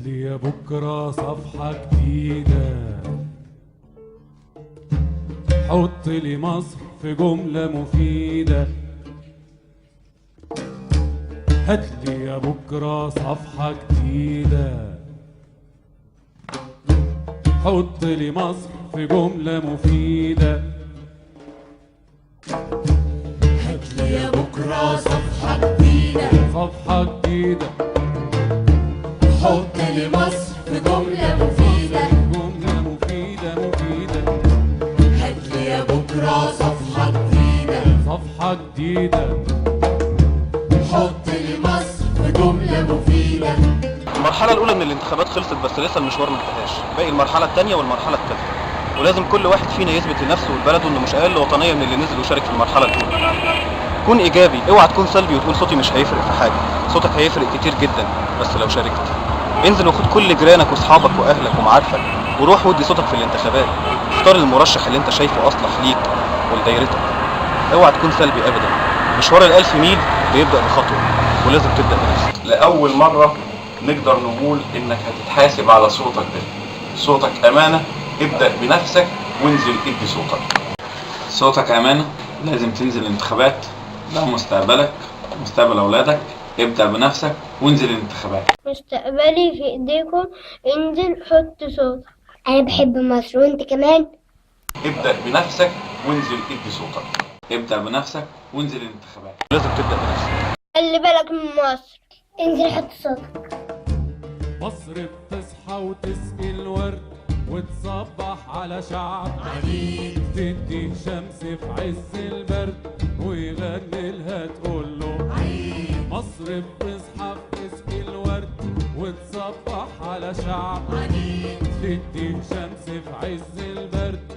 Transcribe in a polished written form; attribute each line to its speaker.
Speaker 1: هاتلي يا بكرة صفحة جديدة، حط لي مصر في جملة مفيدة. هاتلي يا بكرة صفحة جديدة، حط لي مصر في جملة مفيدة.
Speaker 2: هاتلي يا بكرة صفحة جديدة،
Speaker 1: صفحة جديدة،
Speaker 2: حط لي مصر في جملة مفيدة.
Speaker 1: جملة مفيدة مفيدة.
Speaker 2: هاتلي يا بكرة صفحة جديدة،
Speaker 1: صفحة جديدة،
Speaker 2: حط لي مصر في جملة مفيدة.
Speaker 3: المرحلة الأولى من الانتخابات خلصت، بس لسه المشوار ما انتهاش، باقي المرحلة الثانية والمرحلة الثالثة، ولازم كل واحد فينا يثبت لنفسه ولبلده إنه مش أقل وطنية من اللي نزل وشارك في المرحلة الأولى. كون إيجابي، اوعى تكون سلبي وتقول صوتي مش هيفرق في حاجة، صوتك هيفرق كتير جدا بس لو شاركت. انزل وخد كل جيرانك واصحابك واهلك ومعارفك وروح ودي صوتك في الانتخابات، اختار المرشح اللي انت شايفه اصلح ليك ولدايرتك. اوعى تكون سلبي ابدا، مشوار ال1000 ميل بيبدأ بخطوة ولازم تبدأ بنفسك.
Speaker 4: لأول مرة نقدر نقول إنك هتتحاسب على صوتك ده. صوتك أمانة، ابدأ بنفسك وانزل ادي صوتك. صوتك أمانة، لازم تنزل الانتخابات، ده مستقبلك ومستقبل أولادك. ابدأ بنفسك وانزل الانتخابات.
Speaker 5: مستقبلي في ايديكم، انزل حط صوتك. انا بحب مصر وانت كمان.
Speaker 4: ابدأ بنفسك وانزل ادي صوتك. ابدأ بنفسك وانزل الانتخابات.
Speaker 3: لازم تبدأ بنفسك.
Speaker 5: خلي بالك من مصر، انزل حط صوتك.
Speaker 1: مصر بتصحى وتسقي الورد وتصبح على شعب
Speaker 2: عنيد،
Speaker 1: تدي شمس في عز البرد ويغني لها تقول له
Speaker 2: عيد.
Speaker 1: مصر بتصحى وتسقي الورد وتصبح على شعب
Speaker 2: عنيد،
Speaker 1: تدي شمس في عز البرد